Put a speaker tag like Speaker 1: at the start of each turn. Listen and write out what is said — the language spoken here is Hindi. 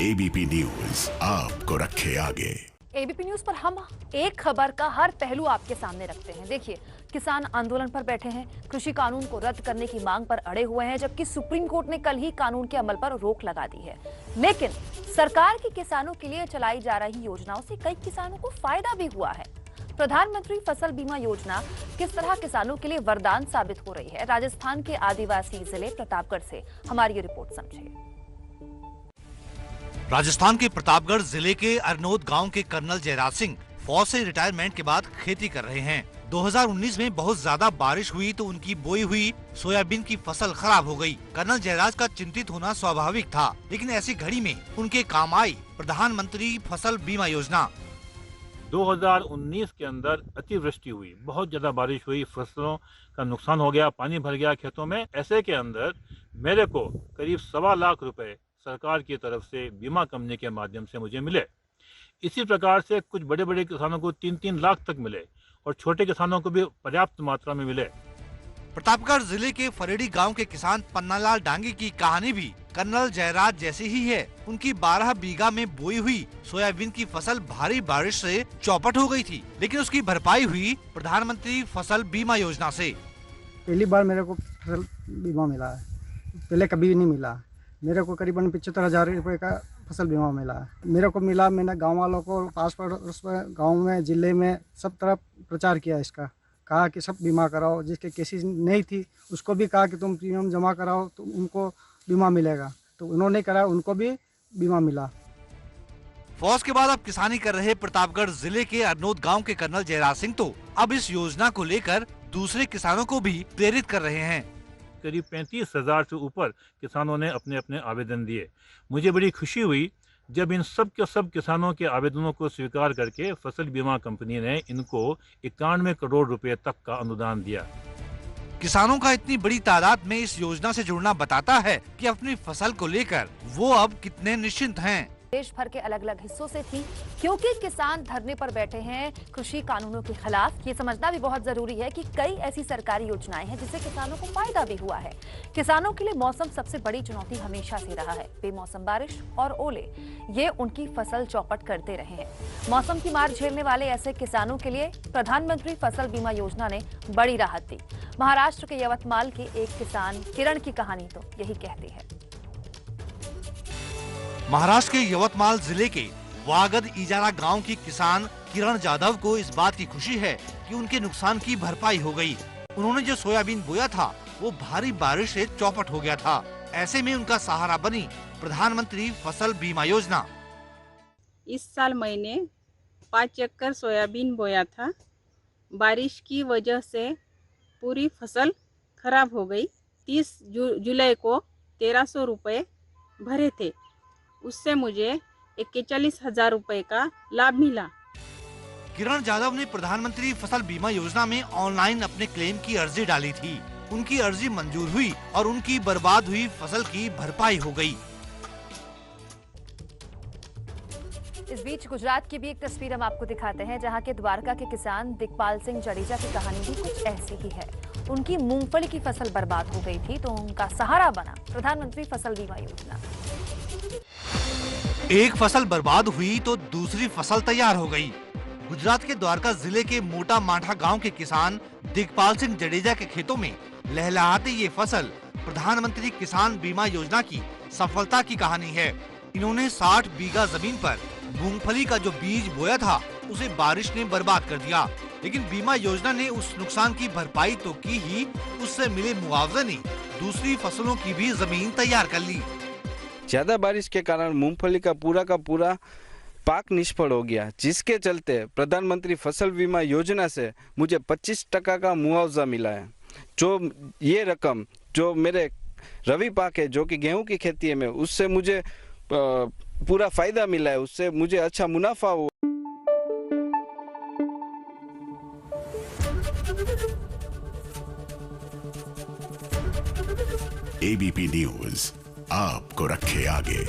Speaker 1: एबीपी न्यूज आपको रखे आगे।
Speaker 2: एबीपी न्यूज पर हम एक खबर का हर पहलू आपके सामने रखते हैं। देखिए, किसान आंदोलन पर बैठे हैं, कृषि कानून को रद्द करने की मांग पर अड़े हुए हैं, जबकि सुप्रीम कोर्ट ने कल ही कानून के अमल पर रोक लगा दी है। लेकिन सरकार की किसानों के लिए चलाई जा रही योजनाओं से कई किसानों को फायदा भी हुआ है। प्रधानमंत्री फसल बीमा योजना किस तरह किसानों के लिए वरदान साबित हो रही है, राजस्थान के आदिवासी जिले प्रतापगढ़ से हमारी ये रिपोर्ट समझिए।
Speaker 3: राजस्थान के प्रतापगढ़ जिले के अरनोद गांव के कर्नल जयराज सिंह फौज से रिटायरमेंट के बाद खेती कर रहे हैं। 2019 में बहुत ज्यादा बारिश हुई तो उनकी बोई हुई सोयाबीन की फसल खराब हो गई। कर्नल जयराज का चिंतित होना स्वाभाविक था, लेकिन ऐसी घड़ी में उनके काम आई प्रधानमंत्री फसल बीमा योजना।
Speaker 4: 2019 के अंदर अतिवृष्टि हुई, बहुत ज्यादा बारिश हुई, फसलों का नुकसान हो गया, पानी भर गया खेतों में। ऐसे के अंदर मेरे को करीब 1.25 लाख रुपए सरकार की तरफ से बीमा कंपनी के माध्यम से मुझे मिले। इसी प्रकार से कुछ बड़े बड़े किसानों को 3-3 लाख तक मिले और छोटे किसानों को भी पर्याप्त मात्रा में मिले।
Speaker 3: प्रतापगढ़ जिले के फरेड़ी गांव के किसान पन्नालाल डांगी की कहानी भी कर्नल जयराज जैसी ही है। उनकी 12 बीघा में बोई हुई सोयाबीन की फसल भारी बारिश से चौपट हो गई थी, लेकिन उसकी भरपाई हुई प्रधानमंत्री फसल बीमा योजना से।
Speaker 5: पहली बार मेरे को फसल बीमा मिला है, पहले कभी नहीं मिला। मेरे को करीबन 75,000 रुपये का फसल बीमा मिला है। मेरे को मिला, मैंने गांव वालों को पास पड़ोस गाँव में, जिले में सब तरफ प्रचार किया इसका, कहा कि सब बीमा कराओ। जिसके केसेस नहीं थी उसको भी कहा कि तुम प्रीमियम जमा कराओ तो उनको बीमा मिलेगा, तो उन्होंने कराया, उनको भी बीमा मिला।
Speaker 3: फौज के बाद अब किसानी कर रहे प्रतापगढ़ जिले के अरनोद गांव के कर्नल जयराज सिंह तो अब इस योजना को लेकर दूसरे किसानों को भी प्रेरित कर रहे हैं।
Speaker 4: करीब 35,000 से ऊपर किसानों ने अपने अपने आवेदन दिए। मुझे बड़ी खुशी हुई जब इन सब के सब किसानों के आवेदनों को स्वीकार करके फसल बीमा कंपनी ने इनको 91 करोड़ रुपए तक का अनुदान दिया।
Speaker 3: किसानों का इतनी बड़ी तादाद में इस योजना से जुड़ना बताता है कि अपनी फसल को लेकर वो अब कितने निश्चिंत हैं।
Speaker 2: देश भर के अलग अलग हिस्सों से थी, क्योंकि किसान धरने पर बैठे हैं कृषि कानूनों के खिलाफ। ये समझना भी बहुत जरूरी है कि कई ऐसी सरकारी योजनाएं हैं जिससे किसानों को फायदा भी हुआ है। किसानों के लिए मौसम सबसे बड़ी चुनौती हमेशा से रहा है। बेमौसम बारिश और ओले ये उनकी फसल चौपट करते रहे हैं। मौसम की मार झेलने वाले ऐसे किसानों के लिए प्रधानमंत्री फसल बीमा योजना ने बड़ी राहत दी। महाराष्ट्र के यवतमाल के एक किसान किरण की कहानी तो यही कहती है।
Speaker 3: महाराष्ट्र के यवतमाल जिले के वागद इजारा गांव की किसान किरण जाधव को इस बात की खुशी है कि उनके नुकसान की भरपाई हो गई। उन्होंने जो सोयाबीन बोया था वो भारी बारिश से चौपट हो गया था। ऐसे में उनका सहारा बनी प्रधानमंत्री फसल बीमा योजना।
Speaker 6: इस साल मैंने 5 एकड़ सोयाबीन बोया था। बारिश की वजह से पूरी फसल खराब हो गई। 30 जुलाई को 1300 रुपये भरे थे, उससे मुझे 41,000 रुपये का लाभ मिला।
Speaker 3: किरण जाधव ने प्रधानमंत्री फसल बीमा योजना में ऑनलाइन अपने क्लेम की अर्जी डाली थी। उनकी अर्जी मंजूर हुई और उनकी बर्बाद हुई फसल की भरपाई हो गई।
Speaker 2: इस बीच गुजरात की भी एक तस्वीर हम आपको दिखाते हैं, जहां के द्वारका के किसान दिग्पाल सिंह जडेजा की कहानी भी कुछ ऐसी ही है। उनकी मूंगफली की फसल बर्बाद हो गई थी तो उनका सहारा बना प्रधानमंत्री फसल बीमा योजना।
Speaker 3: एक फसल बर्बाद हुई तो दूसरी फसल तैयार हो गई। गुजरात के द्वारका जिले के मोटा माठा गांव के किसान दिग्पाल सिंह जडेजा के खेतों में लहलहाती ये फसल प्रधानमंत्री किसान बीमा योजना की सफलता की कहानी है। इन्होंने 60 बीघा जमीन पर मूंगफली का जो बीज बोया था उसे बारिश ने बर्बाद कर दिया, लेकिन बीमा योजना ने उस नुकसान की भरपाई तो की ही, उससे मिले मुआवजे ने दूसरी फसलों की भी जमीन तैयार कर ली।
Speaker 7: ज्यादा बारिश के कारण मूंगफली का पूरा पाक निष्फल हो गया, जिसके चलते प्रधानमंत्री फसल बीमा योजना से मुझे 25% का मुआवजा मिला है। जो ये रकम जो मेरे रवि पाक है, जो कि गेहूं की खेती है, में उससे मुझे पूरा फायदा मिला है, उससे मुझे अच्छा मुनाफा हुआ।
Speaker 1: एबीपी न्यूज आपको रखे आगे।